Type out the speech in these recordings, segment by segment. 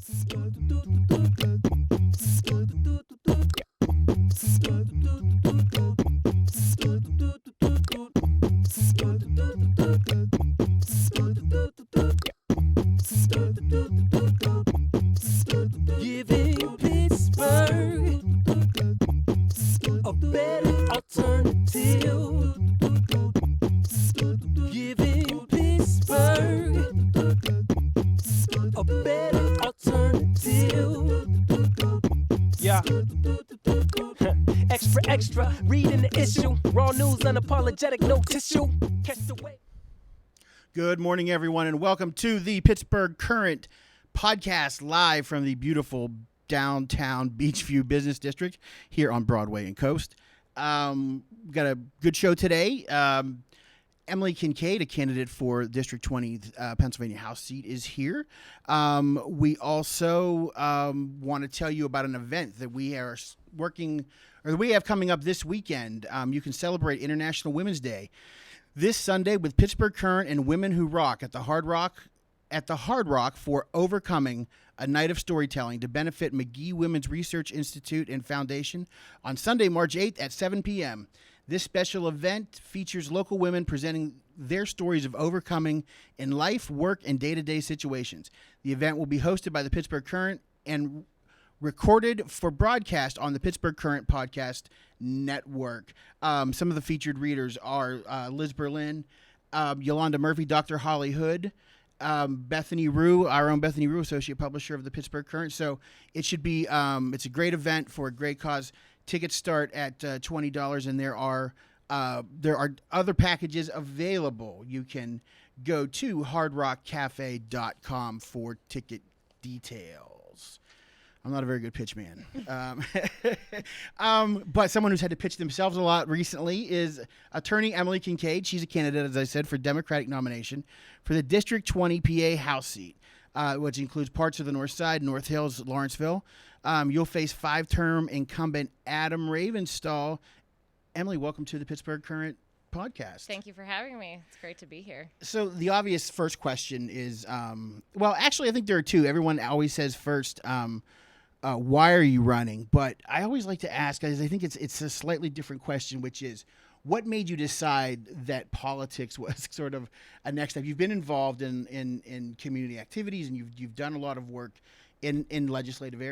Giving Pittsburgh a better alternative. Giving Pittsburgh a better alternative. Yeah. Extra, reading the issue. Raw news, unapologetic, no tissue. Catch the way. Good morning, everyone, and welcome to the Pittsburgh Current podcast live from the beautiful downtown Beachview Business District here on Broadway and Coast. We've got a good show today. Emily Kinkead, a candidate for District 20 Pennsylvania House seat, is here. We also want to tell you about an event that we are we have coming up this weekend. You can celebrate International Women's Day this Sunday with Pittsburgh Current and Women Who Rock at the Hard Rock for Overcoming, a night of storytelling to benefit McGee Women's Research Institute and Foundation on Sunday, March 8th at 7 p.m. This special event features local women presenting their stories of overcoming in life, work, and day-to-day situations. The event will be hosted by the Pittsburgh Current and recorded for broadcast on the Pittsburgh Current Podcast Network. Some of the featured readers are Liz Berlin, Yolanda Murphy, Dr. Holly Hood, Bethany Rue, our own Bethany Rue, associate publisher of the Pittsburgh Current. So it should be, it's a great event for a great cause. Tickets start at $20, and there are other packages available. You can go to hardrockcafe.com for ticket details. I'm not a very good pitch man. But someone who's had to pitch themselves a lot recently is attorney Emily Kinkead. She's a candidate, as I said, for Democratic nomination for the District 20 PA House seat, which includes parts of the North Side, North Hills, Lawrenceville. You'll face five-term incumbent Adam Ravenstall. Emily, welcome to the Pittsburgh Current podcast. Thank you for having me. It's great to be here. So the obvious first question is, well, actually, I think there are two. Everyone always says first, why are you running? But I always like to ask, guys, I think it's a slightly different question, which is, what made you decide that politics was sort of a next step? You've been involved in community activities, and you've done a lot of work in legislative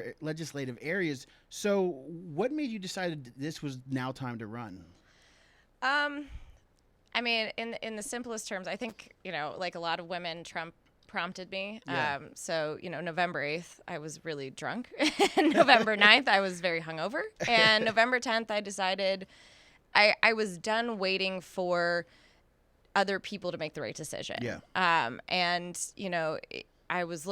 areas. So what made you decide that this was now time to run? I mean, in the simplest terms, I think, like a lot of women, Trump prompted me. Yeah. So, November 8th, I was really drunk. November 9th, I was very hungover. And November 10th, I decided I was done waiting for other people to make the right decision. Yeah. I was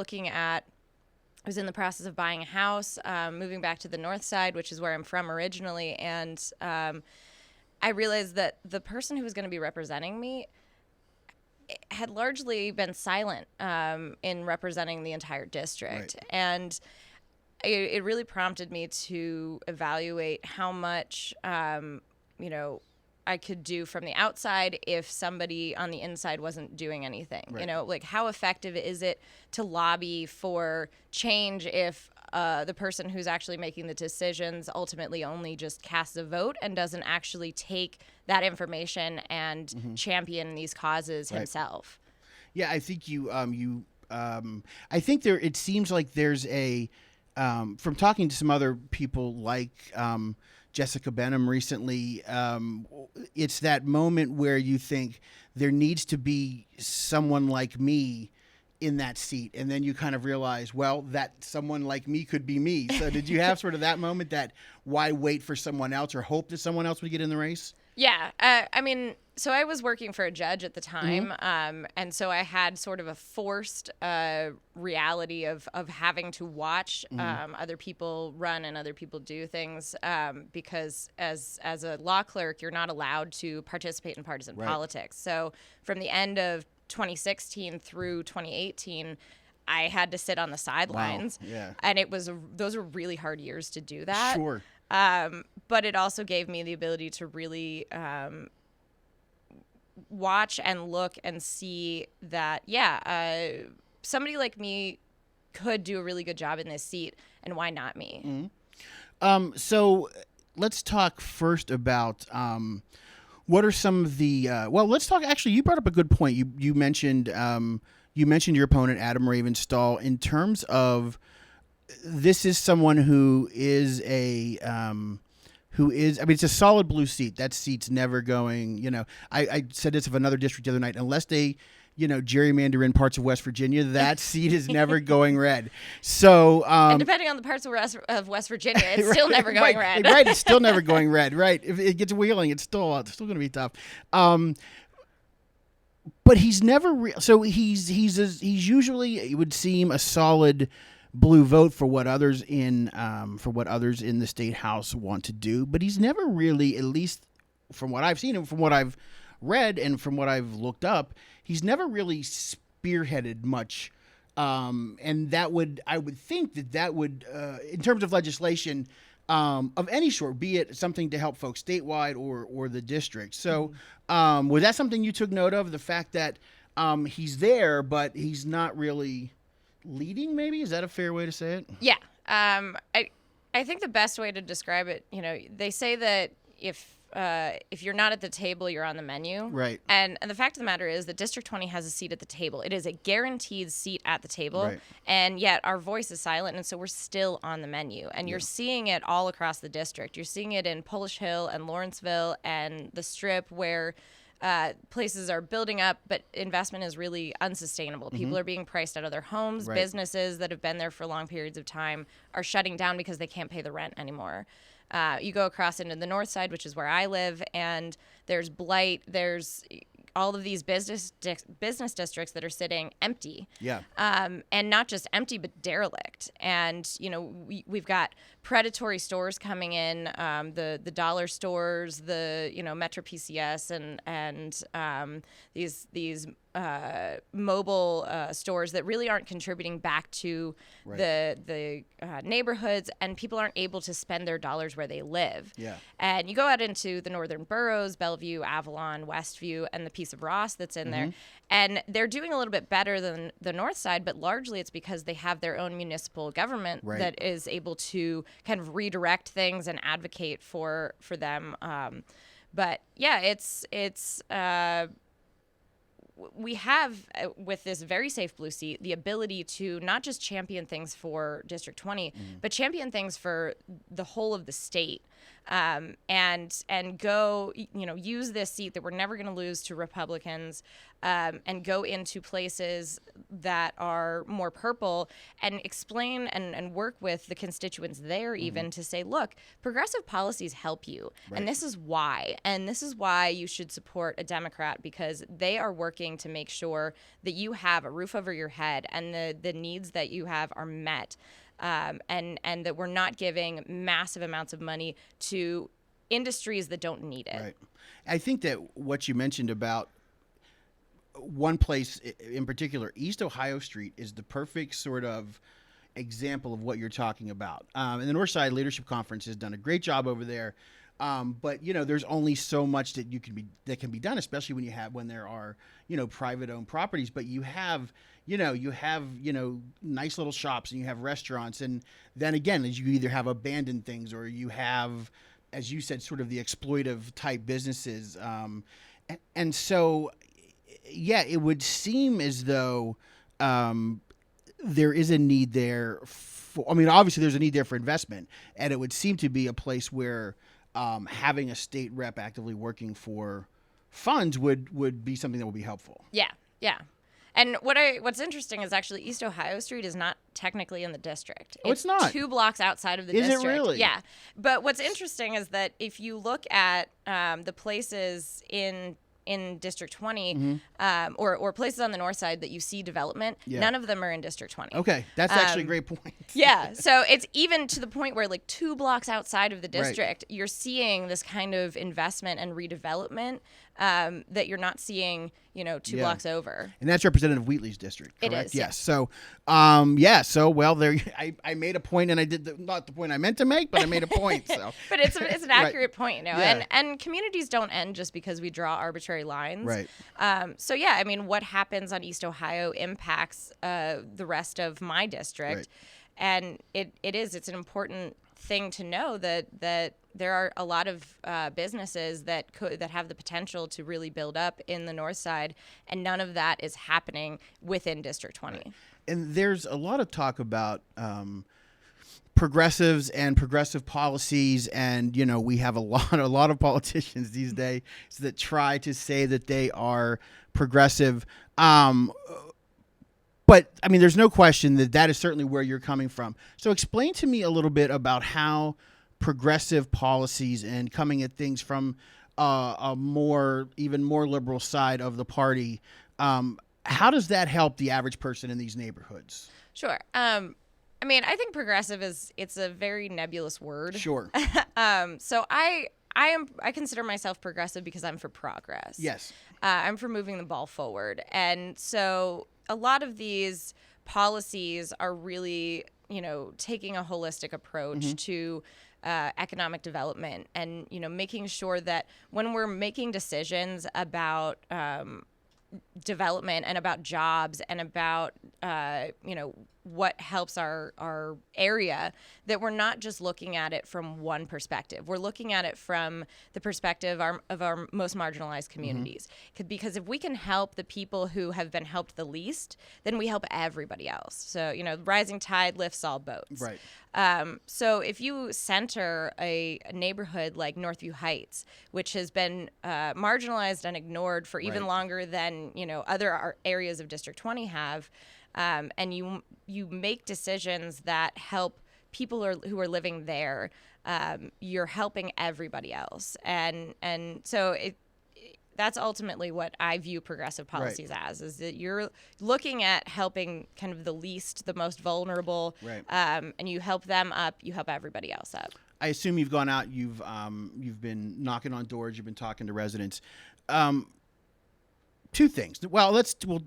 I was in the process of buying a house, moving back to the North Side, which is where I'm from originally. And I realized that the person who was going to be representing me had largely been silent in representing the entire district. Right. And it really prompted me to evaluate how much, I could do from the outside if somebody on the inside wasn't doing anything. Right. Like how effective is it to lobby for change if the person who's actually making the decisions ultimately only just casts a vote and doesn't actually take that information and champion these causes himself. Yeah, I think I think it seems like there's from talking to some other people like Jessica Benham recently, it's that moment where you think there needs to be someone like me in that seat, and then you kind of realize, well, that someone like me could be me. So did you have sort of that moment that why wait for someone else or hope that someone else would get in the race? Yeah. So I was working for a judge at the time, and so I had sort of a forced reality of having to watch other people run and other people do things because as a law clerk, you're not allowed to participate in partisan politics. So from the end of 2016 through 2018, I had to sit on the sidelines. Wow. Yeah. And those were really hard years to do that. Sure. But it also gave me the ability to really watch and look and see that, somebody like me could do a really good job in this seat, and why not me? So let's talk first about what are some of the well, let's talk. Actually, you brought up a good point. You mentioned your opponent Adam Ravenstall in terms of this is someone who is I mean, it's a solid blue seat. That seat's never going, I said this of another district the other night, unless they, gerrymander in parts of West Virginia, that seat is never going red. So, and depending on the parts of West Virginia, it's still never going red. Right. It's still never going red. Right. If it gets wheeling, it's still going to be tough. But he's never so he's usually, it would seem, a solid blue vote for what others in the state house want to do, but he's never really, at least from what I've seen and from what I've read and from what I've looked up, he's never really spearheaded much. And I would think that would, in terms of legislation of any sort, be it something to help folks statewide or the district. So was that something you took note of? The fact that he's there, but he's not really leading, maybe? Is that a fair way to say it? Yeah. I think the best way to describe it, they say that if you're not at the table, you're on the menu. Right. And the fact of the matter is that District 20 has a seat at the table. It is a guaranteed seat at the table. Right. And yet our voice is silent, and so we're still on the menu. And you're seeing it all across the district. You're seeing it in Polish Hill and Lawrenceville and the Strip, where places are building up, but investment is really unsustainable. People are being priced out of their homes. Right. Businesses that have been there for long periods of time are shutting down because they can't pay the rent anymore. You go across into the north side, which is where I live, and there's blight. There's all of these business districts that are sitting empty. Yeah. And not just empty, but derelict. And, we've got predatory stores coming in, the dollar stores, the, Metro PCS and these mobile stores that really aren't contributing back to the neighborhoods, and people aren't able to spend their dollars where they live. Yeah. And you go out into the northern boroughs, Bellevue, Avalon, Westview, and the piece of Ross that's in there, and they're doing a little bit better than the north side, but largely it's because they have their own municipal government that is able to kind of redirect things and advocate for them. But yeah, it's we have, with this very safe blue seat, the ability to not just champion things for District 20, but champion things for the whole of the state, and go, use this seat that we're never going to lose to Republicans, and go into places that are more purple and explain and work with the constituents there even to say, look, progressive policies help you. Right. And this is why. And this is why you should support a Democrat, because they are working to make sure that you have a roof over your head and the needs that you have are met. And that we're not giving massive amounts of money to industries that don't need it. Right. I think that what you mentioned about one place in particular, East Ohio Street, is the perfect sort of example of what you're talking about. And the Northside Leadership Conference has done a great job over there. But there's only so much that can be done, especially when there are private owned properties. But you have nice little shops, and you have restaurants, and then again, you either have abandoned things, or you have, as you said, sort of the exploitive type businesses. And so, yeah, it would seem as though there is a need there obviously there's a need there for investment, and it would seem to be a place where having a state rep actively working for funds would be something that would be helpful. Yeah, yeah. And what's interesting is actually East Ohio Street is not technically in the district. Oh, it's not. 2 blocks outside of the district. Is it really? Yeah. But what's interesting is that if you look at the places in District 20, or places on the north side that you see development, none of them are in District 20. Okay, that's actually a great point. Yeah, so it's even to the point where 2 blocks outside of the district, you're seeing this kind of investment and redevelopment that you're not seeing, two blocks over. And that's Representative Wheatley's district, correct? It is. Yes. So, there. I made a point, and I did not the point I meant to make, but I made a point. So, but it's an accurate point, Yeah. And communities don't end just because we draw arbitrary lines. Right. What happens on East Ohio impacts the rest of my district, Right. and it's an important thing to know that there are a lot of businesses that have the potential to really build up in the north side, and none of that is happening within District 20. Right. And there's a lot of talk about progressives and progressive policies, and we have a lot of politicians these days that try to say that they are progressive. But I mean, there's no question that is certainly where you're coming from. So explain to me a little bit about how progressive policies and coming at things from even more liberal side of the party, how does that help the average person in these neighborhoods? Sure. I think progressive it's a very nebulous word. Sure. So I consider myself progressive because I'm for progress. Yes. I'm for moving the ball forward. And so a lot of these policies are really, taking a holistic approach to economic development and, making sure that when we're making decisions about development and about jobs and about, what helps our area, that we're not just looking at it from one perspective. We're looking at it from the perspective of our most marginalized communities. Because if we can help the people who have been helped the least, then we help everybody else. So, rising tide lifts all boats. Right. So if you center a neighborhood like Northview Heights, which has been marginalized and ignored for even longer than, other areas of District 20 have, and you make decisions that help people who are living there, you're helping everybody else. And so that's ultimately what I view progressive policies as, is that you're looking at helping kind of the least, the most vulnerable, and you help them up, you help everybody else up. I assume you've gone out, you've been knocking on doors, you've been talking to residents. Two things. Well,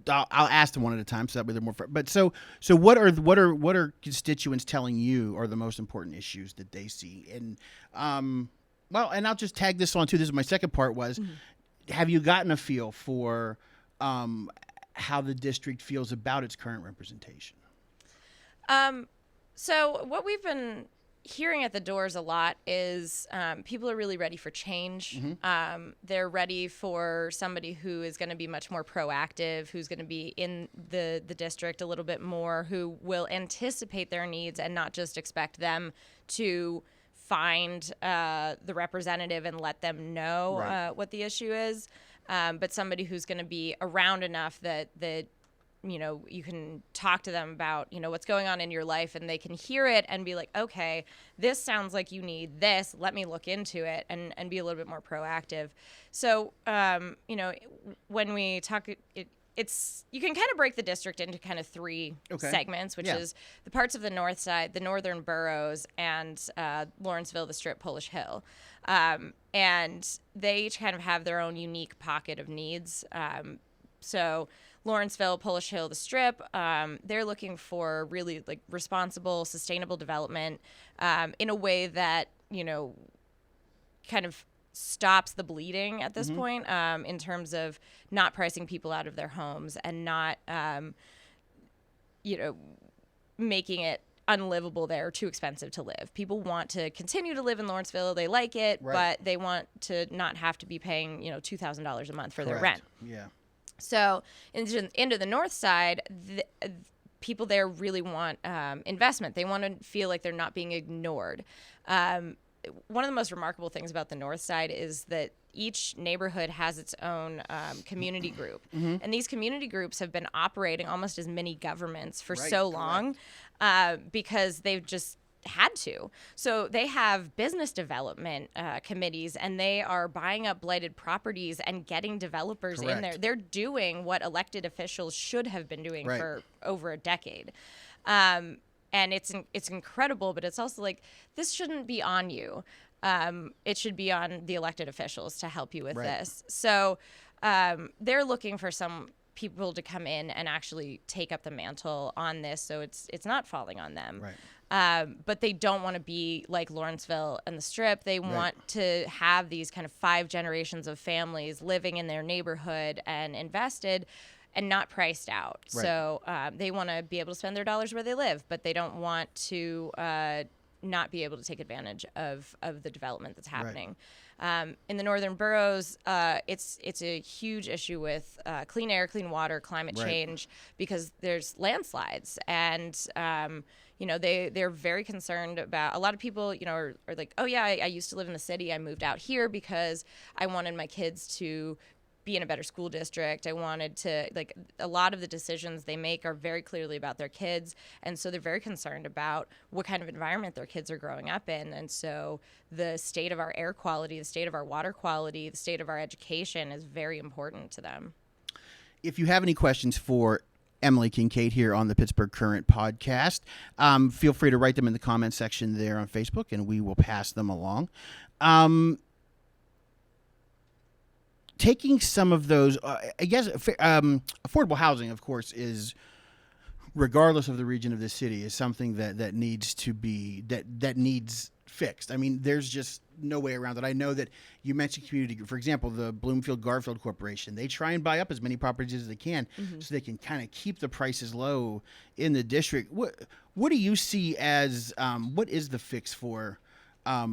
I'll ask them one at a time, so that way they're more. But so what are constituents telling you are the most important issues that they see? And and I'll just tag this on too. This is my second part. Have you gotten a feel for how the district feels about its current representation? So what we've been hearing at the doors a lot is people are really ready for change. They're ready for somebody who is going to be much more proactive, who's going to be in the district a little bit more, who will anticipate their needs and not just expect them to find the representative and let them know what the issue is, but somebody who's going to be around enough that you can talk to them about, what's going on in your life, and they can hear it and be like, okay, this sounds like you need this. Let me look into it and be a little bit more proactive. So, when we talk, it's you can kind of break the district into kind of three segments, which is the parts of the north side, the northern boroughs, and Lawrenceville, the Strip, Polish Hill. And they each kind of have their own unique pocket of needs. So Lawrenceville, Polish Hill, the Strip, they're looking for really like responsible, sustainable development in a way that, kind of stops the bleeding at this point, in terms of not pricing people out of their homes and not, making it unlivable there, too expensive to live. People want to continue to live in Lawrenceville. They like it, but they want to not have to be paying, $2,000 a month for their rent. Yeah. So into the north side, people there really want investment. They want to feel like they're not being ignored. One of the most remarkable things about the north side is that each neighborhood has its own community group. And these community groups have been operating almost as mini governments for so long because they've just had to. So they have business development committees, and they are buying up blighted properties and getting developers in there. They're doing what elected officials should have been doing for over a decade. And it's incredible, but it's also like, this shouldn't be on you. it should be on the elected officials to help you with Right. this. So they're looking for some people to come in and actually take up the mantle on this, so it's not falling on them. Right. But they don't want to be like Lawrenceville and the Strip. They want to have these kind of 5 generations of families living in their neighborhood and invested and not priced out. Right. So they want to be able to spend their dollars where they live, but they don't want to not be able to take advantage of the development that's happening. In the northern boroughs, it's a huge issue with clean air, clean water, climate change, because there's landslides. And, they're very concerned about, a lot of people, are like, oh yeah, I used to live in the city. I moved out here because I wanted my kids to be in a better school district. I wanted to, like, a lot of the decisions they make are very clearly about their kids. And so they're very concerned about what kind of environment their kids are growing up in. And so the state of our air quality, the state of our water quality, the state of our education is very important to them. If you have any questions for Emily Kinkead here on the Pittsburgh Current podcast, feel free to write them in the comment section there on Facebook, and we will pass them along. Taking some of those, I guess, affordable housing, of course, is, regardless of the region of the city, is something that needs to be, that needs fixed. I mean, there's just no way around it. I know that you mentioned community, for example, the Bloomfield Garfield Corporation. They try and buy up as many properties as they can so they can kind of keep the prices low in the district. What do you see as, what is the fix for, well,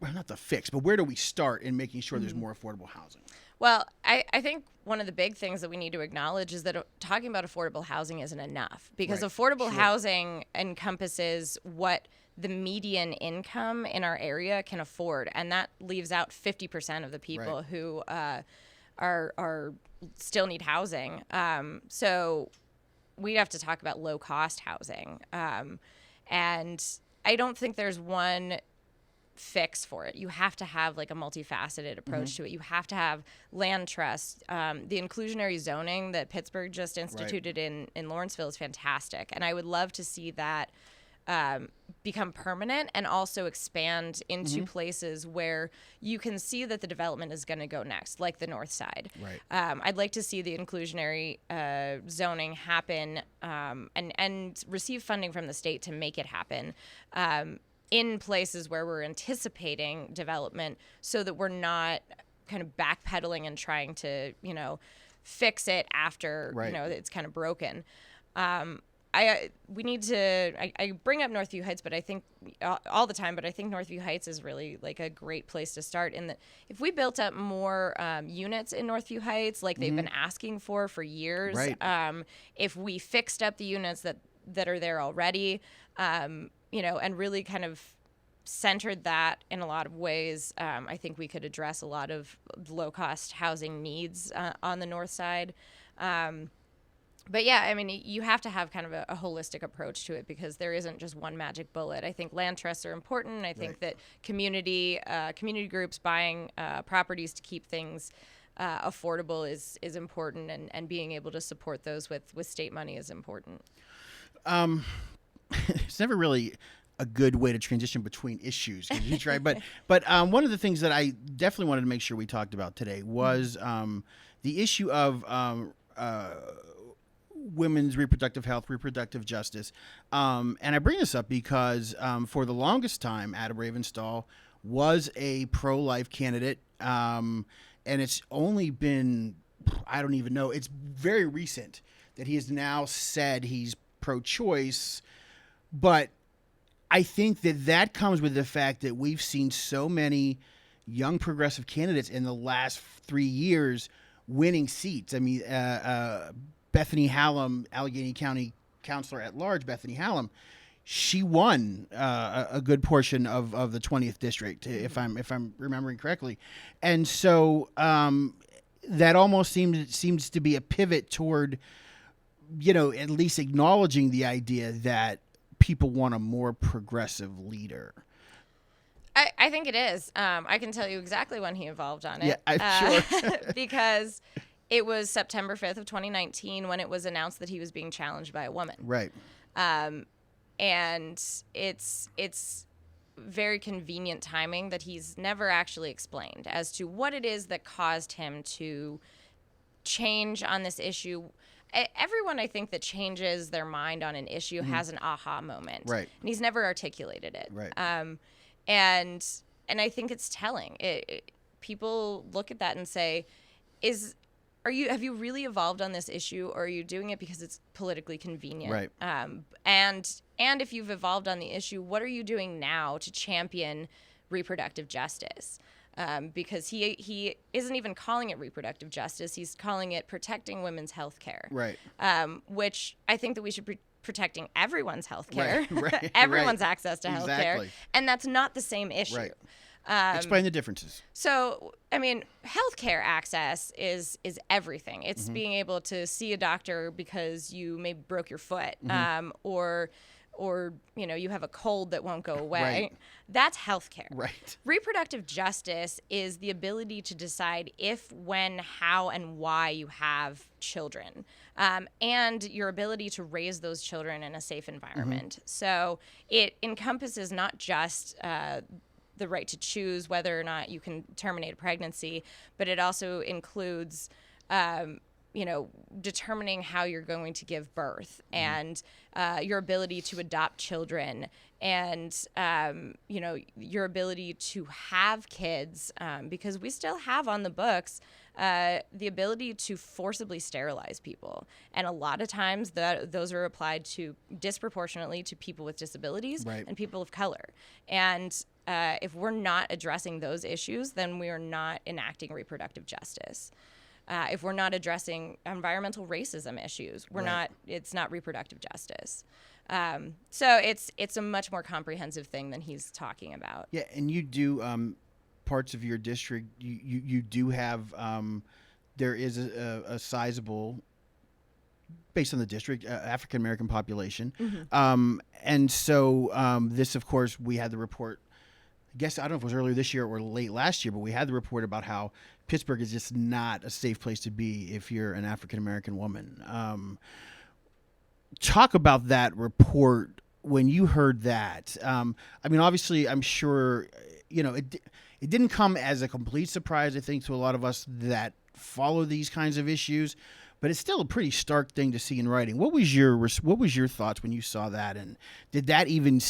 not the fix, but where do we start in making sure there's more affordable housing? Well, I think one of the big things that we need to acknowledge is that talking about affordable housing isn't enough, because affordable housing encompasses what the median income in our area can afford, and that leaves out 50% of the people who are still need housing. So we have to talk about low cost housing, and I don't think there's one fix for it. You have to have like a multifaceted approach to it. You have to have land trust. The inclusionary zoning that Pittsburgh just instituted in Lawrenceville is fantastic, and I would love to see that become permanent and also expand into places where you can see that the development is going to go next, like the north side. Right. I'd like to see the inclusionary zoning happen and receive funding from the state to make it happen in places where we're anticipating development, so that we're not kind of backpedaling and trying to, fix it after, it's kind of broken. We need to, I bring up Northview Heights, but I think all the time, but I think Northview Heights is really like a great place to start, in that if we built up more units in Northview Heights, like they've been asking for years, if we fixed up the units that are there already, and really kind of centered that in a lot of ways, I think we could address a lot of low-cost housing needs on the north side. But yeah, I mean, you have to have kind of a holistic approach to it, because there isn't just one magic bullet. I think land trusts are important. I think that community groups buying properties to keep things affordable is important, and being able to support those with state money is important. It's never really a good way to transition between issues, right? But one of the things that I definitely wanted to make sure we talked about today was the issue of women's reproductive health, reproductive justice. And I bring this up because for the longest time, Adam Ravenstahl was a pro-life candidate. And it's only been, I don't even know, it's very recent that he has now said he's pro-choice. But I think that comes with the fact that we've seen so many young progressive candidates in the last 3 years winning seats. I mean, Bethany Hallam, Allegheny County Councilor at Large, Bethany Hallam, she won a good portion of the 20th district, if I'm remembering correctly, and so that almost seems to be a pivot toward, at least acknowledging the idea that people want a more progressive leader. I think it is. I can tell you exactly when he evolved on it. Yeah, I'm sure. Because it was September 5th of 2019 when it was announced that he was being challenged by a woman. Right. And it's very convenient timing that he's never actually explained as to what it is that caused him to change on this issue. Everyone, I think, that changes their mind on an issue has an aha moment. Right. And he's never articulated it. Right. And I think it's telling. People look at that and say, have you really evolved on this issue, or are you doing it because it's politically convenient? Right. And if you've evolved on the issue, what are you doing now to champion reproductive justice? Because he isn't even calling it reproductive justice. He's calling it protecting women's health care. Right. Which I think that we should be protecting everyone's health care, Right. everyone's access to health care. Exactly. And that's not the same issue. Right. Explain the differences. So, I mean, healthcare access is everything. It's Mm-hmm. being able to see a doctor because you maybe broke your foot, Mm-hmm. or you have a cold that won't go away. Right. That's healthcare. Right. Reproductive justice is the ability to decide if, when, how, and why you have children, and your ability to raise those children in a safe environment. Mm-hmm. So it encompasses not just the right to choose whether or not you can terminate a pregnancy, but it also includes, determining how you're going to give birth, and your ability to adopt children, and your ability to have kids, because we still have on the books the ability to forcibly sterilize people, and a lot of times those are applied to disproportionately to people with disabilities Right. and people of color. And if we're not addressing those issues, then we are not enacting reproductive justice. If we're not addressing environmental racism issues, it's not reproductive justice. So it's a much more comprehensive thing than he's talking about. Yeah, and you do parts of your district. You do have there is a sizable, based on the district, African American population, and so this, of course, we had the report. I guess I don't know if it was earlier this year or late last year, but we had the report about how Pittsburgh is just not a safe place to be if you're an African American woman. Talk about that report when you heard that. I mean, obviously, I'm sure it didn't come as a complete surprise, I think, to a lot of us that follow these kinds of issues, but it's still a pretty stark thing to see in writing. What was your thoughts when you saw that, and did that even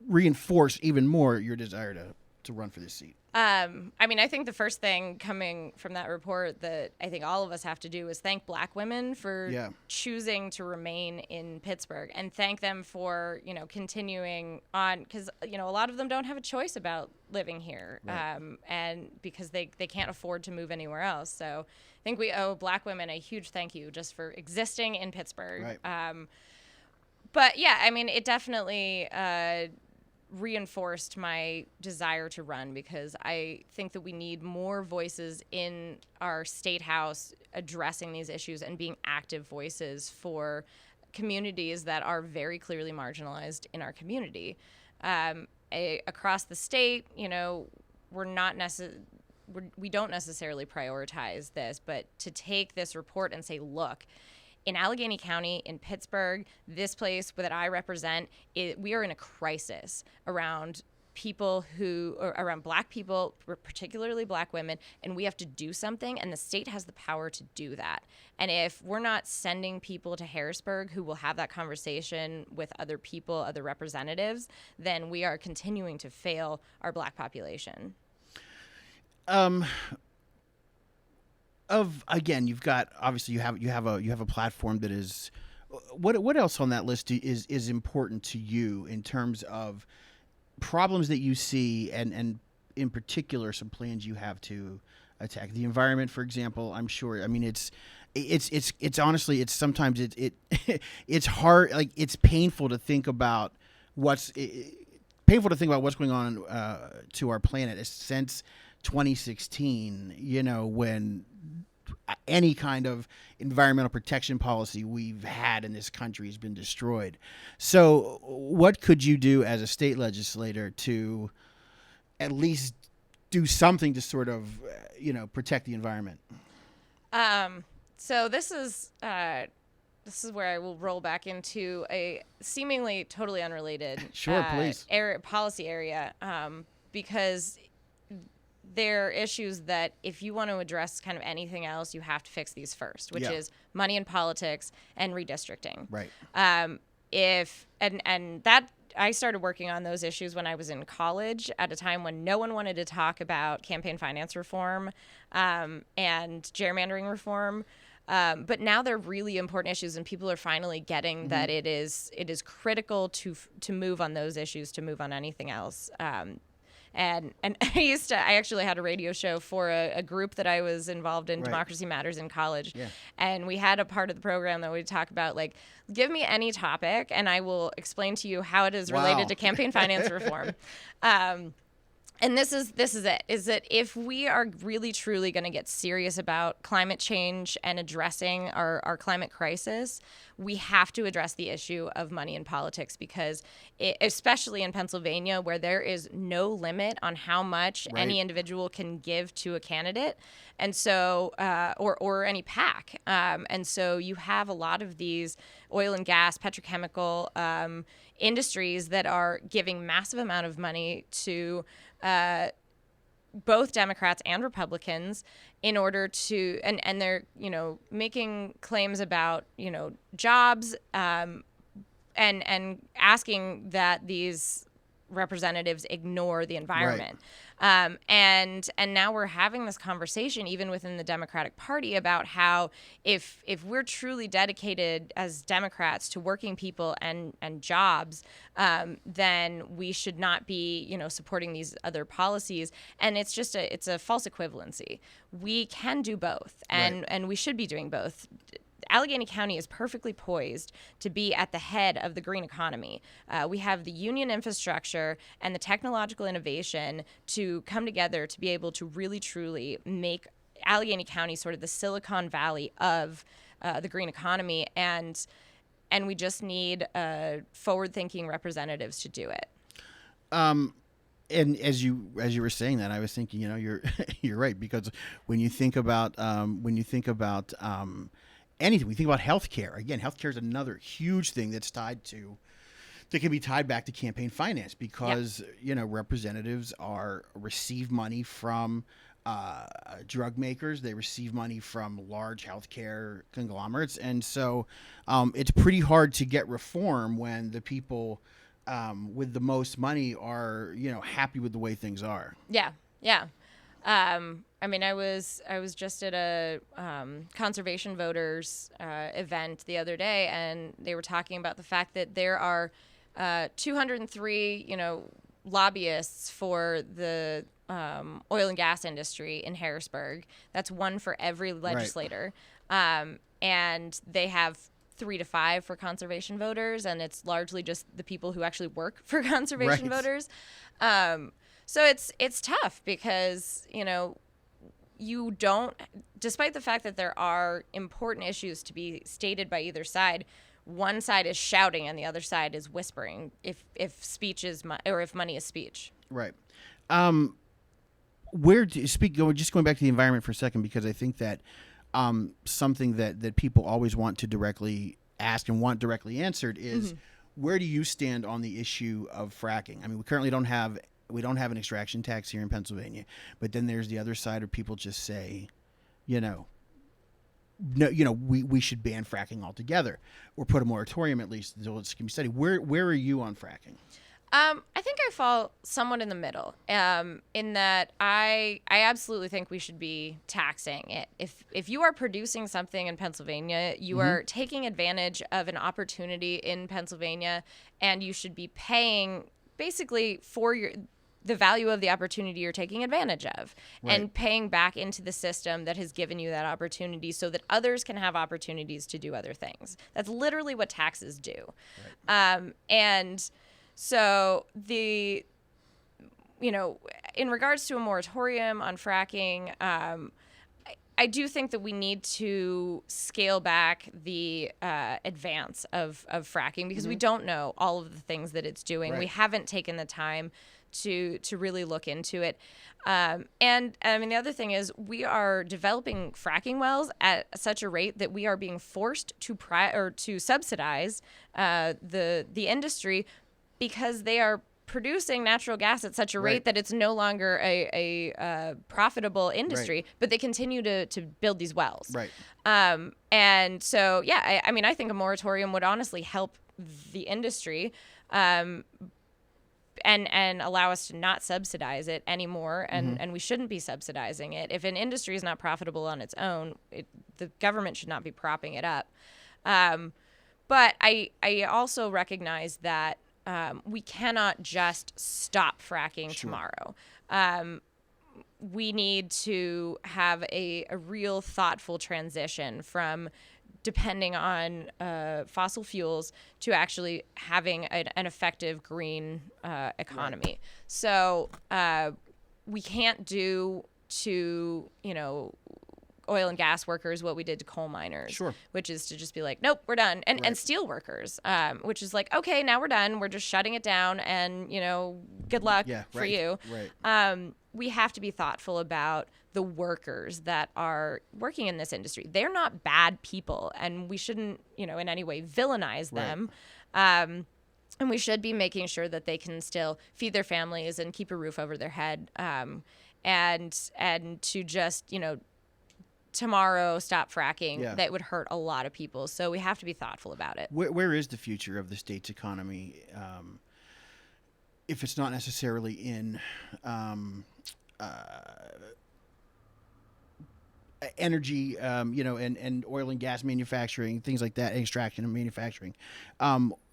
reinforce even more your desire to run for this seat? I mean, I think the first thing coming from that report that I think all of us have to do is thank Black women for choosing to remain in Pittsburgh, and thank them for, continuing on, because, a lot of them don't have a choice about living here, Right. and because they can't afford to move anywhere else. So I think we owe Black women a huge thank you just for existing in Pittsburgh. Right. But yeah, I mean, it definitely reinforced my desire to run, because I think that we need more voices in our state house addressing these issues and being active voices for communities that are very clearly marginalized in our community. Across the state, we don't necessarily prioritize this, but to take this report and say, look, in Allegheny County, in Pittsburgh, this place that I represent, we are in a crisis around around Black people, particularly Black women, and we have to do something, and the state has the power to do that. And if we're not sending people to Harrisburg who will have that conversation with other people, other representatives, then we are continuing to fail our Black population. Again, you've got, obviously you have a platform that is, what else on that list is important to you in terms of problems that you see, and in particular some plans you have to attack the environment, for example? I'm sure, I mean, it's honestly, it's sometimes it's hard, like it's painful to think about what's going on to our planet since 2016, when any kind of environmental protection policy we've had in this country has been destroyed. So what could you do as a state legislator to at least do something to sort of, protect the environment? So this is this is where I will roll back into a seemingly totally unrelated Sure, please. policy area, because there are issues that if you want to address kind of anything else, you have to fix these first, which is money in politics and redistricting. Right. And that I started working on those issues when I was in college at a time when no one wanted to talk about campaign finance reform and gerrymandering reform. But now they're really important issues, and people are finally getting that it is critical to move on those issues, to move on anything else. And I actually had a radio show for a group that I was involved in, Democracy Matters, in college. Yeah. And we had a part of the program that we talk about, like, give me any topic and I will explain to you how it is related to campaign finance reform. And this is it, is that if we are really truly going to get serious about climate change and addressing our climate crisis, we have to address the issue of money in politics, because especially in Pennsylvania, where there is no limit on how much any individual can give to a candidate, and so or any PAC. And so you have a lot of these oil and gas, petrochemical industries that are giving massive amount of money to both Democrats and Republicans in order to, and they're, making claims about, jobs, and asking that these representatives ignore the environment. And now we're having this conversation even within the Democratic Party about how if we're truly dedicated as Democrats to working people and jobs, then we should not be, supporting these other policies. And it's just it's a false equivalency. We can do both, and we should be doing both. Allegheny County is perfectly poised to be at the head of the green economy. We have the union infrastructure and the technological innovation to come together to be able to really, truly make Allegheny County sort of the Silicon Valley of the green economy, and we just need forward-thinking representatives to do it. And as you were saying that, I was thinking, you're right, because when you think about anything, we think about healthcare. Again, healthcare is another huge thing that can be tied back to campaign finance, because representatives receive money from drug makers, they receive money from large healthcare conglomerates, and so it's pretty hard to get reform when the people with the most money are happy with the way things are. Yeah. I was just at a conservation voters event the other day, and they were talking about the fact that there are 203, lobbyists for the oil and gas industry in Harrisburg. That's one for every legislator, and they have 3 to 5 for conservation voters, and it's largely just the people who actually work for conservation voters. So it's tough because, you don't, despite the fact that there are important issues to be stated by either side, one side is shouting and the other side is whispering if speech is or if money is speech. Right. Where do you speak? Just going back to the environment for a second, because I think that something that people always want to directly ask and want directly answered is, where do you stand on the issue of fracking? I mean, we currently don't have an extraction tax here in Pennsylvania, but then there's the other side of people just say, no, we should ban fracking altogether, or put a moratorium at least until it can be studied. Where are you on fracking? I think I fall somewhat in the middle, in that I absolutely think we should be taxing it. If you are producing something in Pennsylvania, you are taking advantage of an opportunity in Pennsylvania, and you should be paying basically for the value of the opportunity you're taking advantage of, and paying back into the system that has given you that opportunity so that others can have opportunities to do other things. That's literally what taxes do. And so in regards to a moratorium on fracking, I I do think that we need to scale back the advance of fracking because we don't know all of the things that it's doing. Right. We haven't taken the time to really look into it. And I mean, the other thing is we are developing fracking wells at such a rate that we are being forced to subsidize the industry because they are producing natural gas at such a rate that it's no longer a profitable industry, but they continue to build these wells. Right. And so, yeah, I mean, I think a moratorium would honestly help the industry and allow us to not subsidize it anymore. And we shouldn't be subsidizing it. If an industry is not profitable on its own, the government should not be propping it up. But I also recognize that we cannot just stop fracking tomorrow. We need to have a real thoughtful transition from depending on fossil fuels to actually having an effective green economy. Right. So we can't do to, oil and gas workers what we did to coal miners, which is to just be like, nope, we're done. And steel workers, which is like, okay, now we're done. We're just shutting it down and, good luck for you. Right. We have to be thoughtful about the workers that are working in this industry. They're not bad people, and we shouldn't, in any way villainize them. And we should be making sure that they can still feed their families and keep a roof over their head. And to just, tomorrow stop fracking, that would hurt a lot of people. So we have to be thoughtful about it. Where is the future of the state's economy if it's not necessarily in energy, and oil and gas manufacturing, things like that, extraction and manufacturing?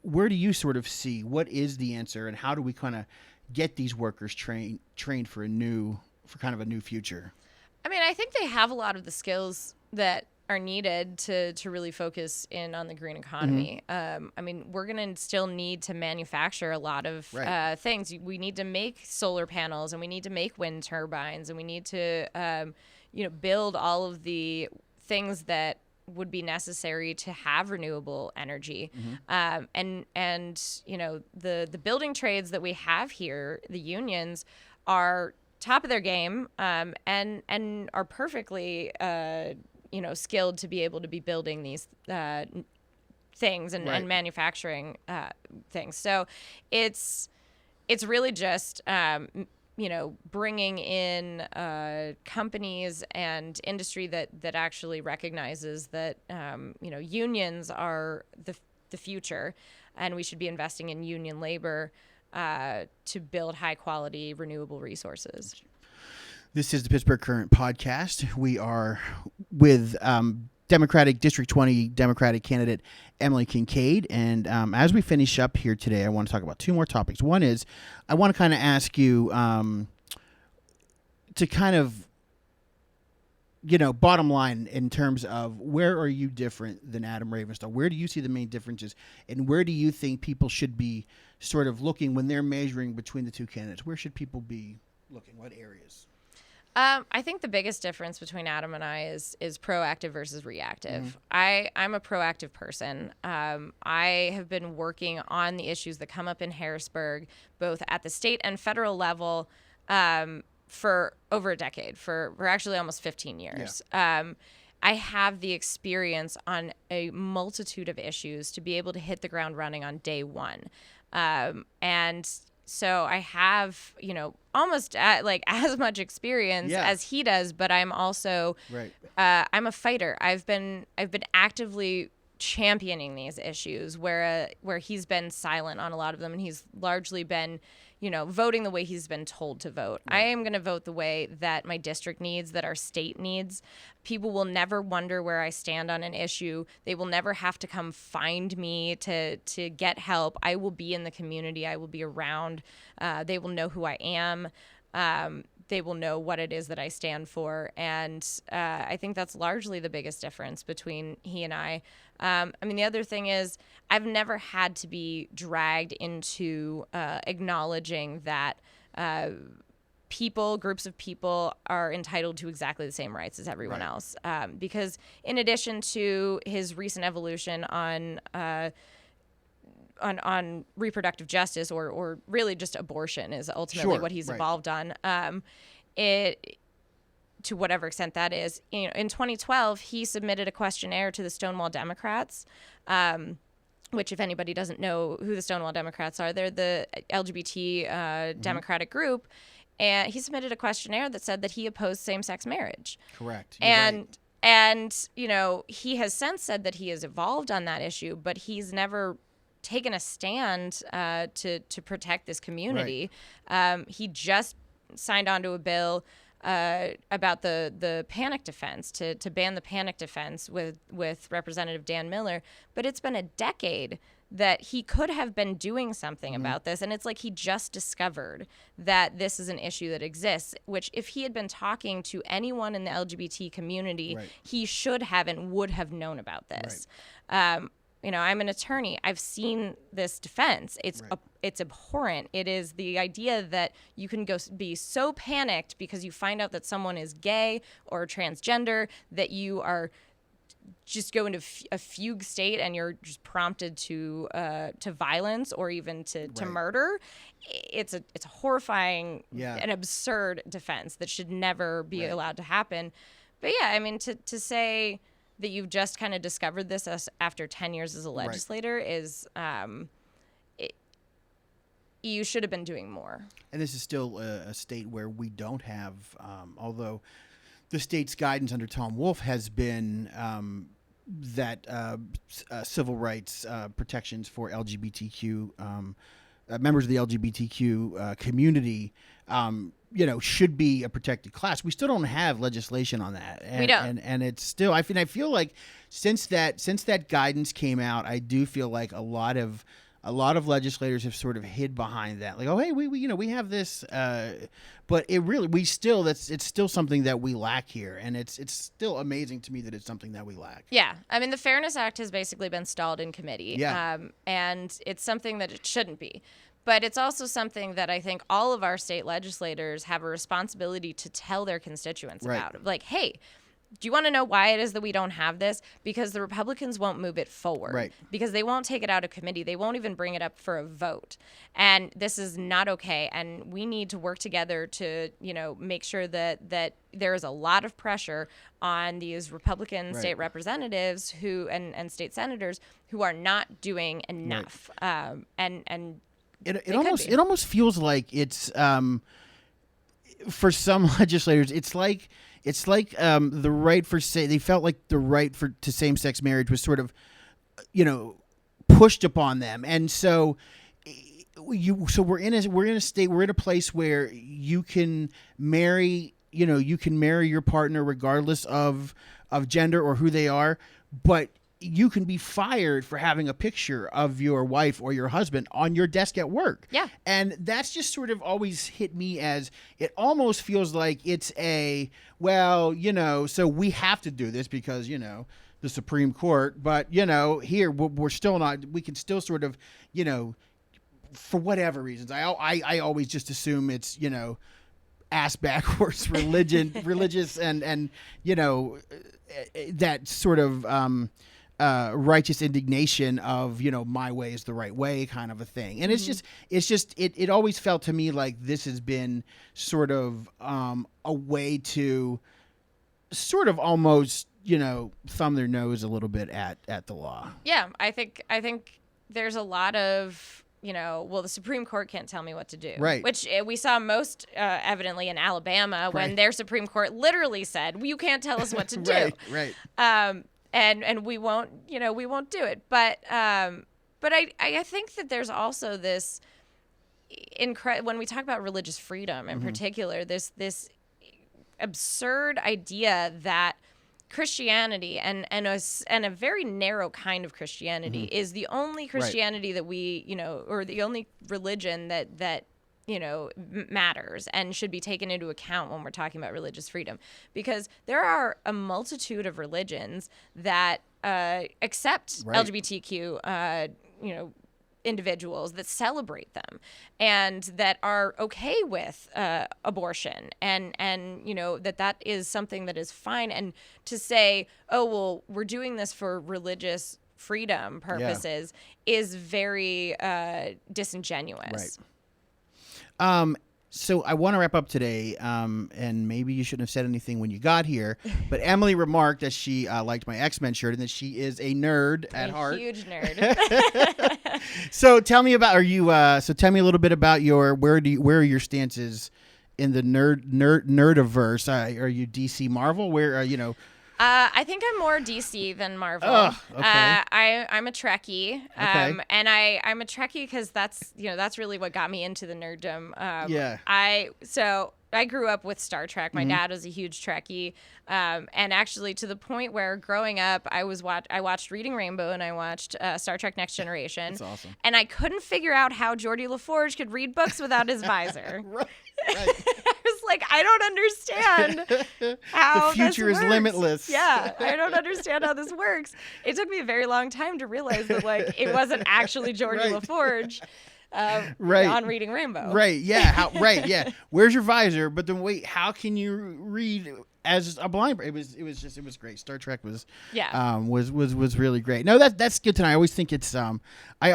Where do you sort of see what is the answer, and how do we kind of get these workers trained for kind of a new future? I mean, I think they have a lot of the skills that are needed to really focus in on the green economy. I mean, we're going to still need to manufacture a lot of things. We need to make solar panels, and we need to make wind turbines, and we need to, build all of the things that would be necessary to have renewable energy. And the building trades that we have here, the unions, are top of their game, and are perfectly, skilled to be able to be building these things and manufacturing things. So it's really just bringing in companies and industry that actually recognizes that unions are the future, and we should be investing in union labor to build high-quality renewable resources. This is the Pittsburgh Current podcast. We are with Democratic District 20 Democratic candidate Emily Kinkead. And as we finish up here today, I want to talk about two more topics. One is I want to kind of ask you to kind of, bottom line in terms of where are you different than Adam Ravenstahl? Where do you see the main differences? And where do you think people should be sort of looking when they're measuring between the two candidates? Where should people be looking? What areas? I think the biggest difference between Adam and I is proactive versus reactive. I'm a proactive person. I have been working on the issues that come up in Harrisburg, both at the state and federal level, for over a decade, for actually almost 15 years. I have the experience on a multitude of issues to be able to hit the ground running on day one. And so I have, almost as much experience as he does, but I'm also, I'm a fighter. I've been actively championing these issues where he's been silent on a lot of them, and he's largely been, voting the way he's been told to vote. I am going to vote the way that my district needs, that our state needs. People will never wonder where I stand on an issue. They will never have to come find me to get help. I will be in the community. I will be around. They will know who I am. They will know what it is that I stand for. And I think that's largely the biggest difference between he and I. The other thing is I've never had to be dragged into acknowledging that groups of people are entitled to exactly the same rights as everyone else. Because in addition to his recent evolution on reproductive justice, or really just abortion is ultimately what he's evolved on. To whatever extent that is, in 2012, he submitted a questionnaire to the Stonewall Democrats, which, if anybody doesn't know who the Stonewall Democrats are, they're the LGBT Democratic group. And he submitted a questionnaire that said that he opposed same-sex marriage. Correct. And he has since said that he has evolved on that issue, but he's never taken a stand to protect this community. He just signed onto a bill about the panic defense, to ban the panic defense with Representative Dan Miller. But it's been a decade that he could have been doing something about this. And it's like he just discovered that this is an issue that exists, which if he had been talking to anyone in the LGBT community, he should have and would have known about this. I'm an attorney. I've seen this defense. It's abhorrent. It is the idea that you can be so panicked because you find out that someone is gay or transgender that you are just go into a fugue state and you're just prompted to violence or even to murder. It's a horrifying and absurd defense that should never be allowed to happen. But to say that you've just kind of discovered this after 10 years as a legislator is you should have been doing more. And this is still a state where we don't have, although the state's guidance under Tom Wolf has been that civil rights protections for LGBTQ members of the LGBTQ community, should be a protected class. We still don't have legislation on that. And, we don't. And it's still, I feel like since that guidance came out, I do feel like a lot of legislators have sort of hid behind that, like, oh, hey, we have this, but it's still something that we lack here, and it's still amazing to me that it's something that we lack. Yeah, the Fairness Act has basically been stalled in committee, and it's something that it shouldn't be. But it's also something that I think all of our state legislators have a responsibility to tell their constituents about. Like, hey, do you want to know why it is that we don't have this? Because the Republicans won't move it forward. Because they won't take it out of committee. They won't even bring it up for a vote. And this is not okay. And we need to work together to, make sure that there is a lot of pressure on these Republican state representatives and state senators who are not doing enough. It almost feels like it's for some legislators, it's like the right they felt like the right to same-sex marriage was sort of, pushed upon them, and so we're in a place where you can marry your partner regardless of gender or who they are, but you can be fired for having a picture of your wife or your husband on your desk at work. Yeah. And that's just sort of always hit me as it almost feels like it's so we have to do this because, the Supreme Court, but, here we're still not, we can still sort of, for whatever reasons. I always just assume it's, ass backwards religious and, that sort of, righteous indignation of my way is the right way kind of a thing, and it always felt to me like this has been sort of a way to sort of almost thumb their nose a little bit at the law. Yeah, I think there's a lot of the Supreme Court can't tell me what to do, right? Which we saw most evidently in Alabama when their Supreme Court literally said, well, you can't tell us what to do. Right. And we won't, we won't do it. But I think that there's also this when we talk about religious freedom in particular, this absurd idea that Christianity and a very narrow kind of Christianity is the only Christianity that we, or the only religion that matters and should be taken into account when we're talking about religious freedom, because there are a multitude of religions that accept LGBTQ, individuals that celebrate them and that are okay with abortion and you know that is something that is fine. And to say, oh well, we're doing this for religious freedom purposes is very disingenuous. Right. So I want to wrap up today, and maybe you shouldn't have said anything when you got here, but Emily remarked that she liked my X-Men shirt and that she is a nerd at heart. A huge nerd. So tell me about, tell me a little bit about where are your stances in the nerdiverse? Are you DC Marvel? Where are I think I'm more DC than Marvel. Oh, okay. I'm a Trekkie, and I'm a Trekkie because that's really what got me into the nerddom. I grew up with Star Trek. My dad was a huge Trekkie, and actually to the point where growing up, I watched Reading Rainbow and I watched Star Trek Next Generation. That's awesome. And I couldn't figure out how Geordie LaForge could read books without his visor. Right. I was like, I don't understand how the future this is works. limitless. Yeah, I don't understand how this works. It took me a very long time to realize that it wasn't actually Geordie LaForge. On Reading Rainbow. Right. Yeah. Yeah. Where's your visor? But then wait, how can you read as a blind? It was great. Star Trek was really great. No, that's good to know. I always think it's I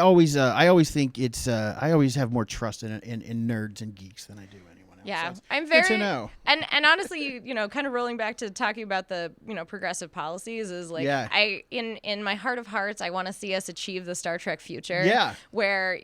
always have more trust in nerds and geeks than I do anyone else. Yeah, So I'm very good to know. And honestly, kind of rolling back to talking about the progressive policies is I in my heart of hearts I want to see us achieve the Star Trek future. Yeah. Where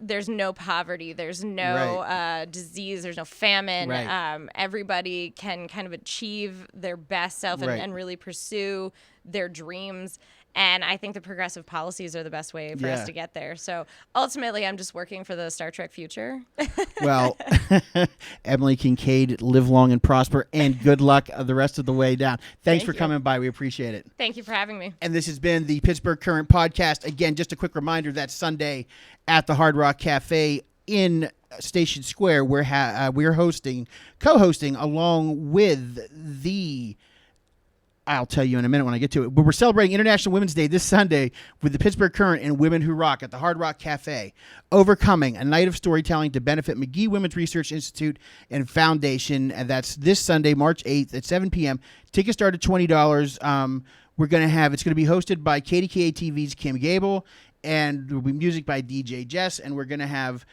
there's no poverty, there's no disease, there's no famine. Right. Everybody can kind of achieve their best self and really pursue their dreams. And I think the progressive policies are the best way for us to get there. So ultimately, I'm just working for the Star Trek future. Well, Emily Kinkead, live long and prosper, and good luck the rest of the way down. Thanks for coming by. We appreciate it. Thank you for having me. And this has been the Pittsburgh Current Podcast. Again, just a quick reminder that Sunday at the Hard Rock Cafe in Station Square, we're co-hosting along with the... I'll tell you in a minute when I get to it. But we're celebrating International Women's Day this Sunday with the Pittsburgh Current and Women Who Rock at the Hard Rock Cafe. Overcoming, a night of storytelling to benefit McGee Women's Research Institute and Foundation. And that's this Sunday, March 8th at 7 p.m. Tickets start at $20. It's going to be hosted by KDKA TV's Kim Gable, and there will be music by DJ Jess. And we're going to have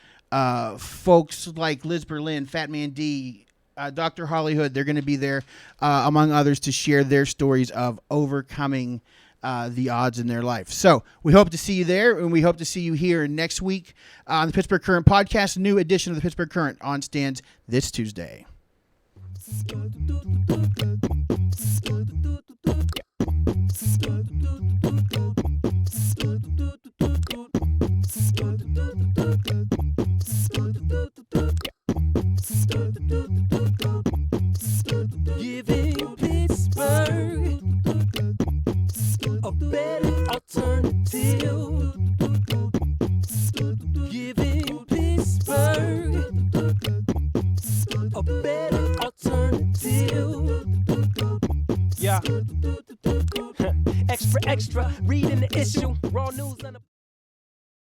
folks like Liz Berlin, Fat Man D, Dr. Hollywood. They're going to be there, among others, to share their stories of overcoming the odds in their life. So we hope to see you there, and we hope to see you here next week on the Pittsburgh Current Podcast. New edition of the Pittsburgh Current on stands this Tuesday. Giving Pittsburgh a better alternative. Giving Pittsburgh a better alternative. Yeah. Extra, reading the issue. Raw news on the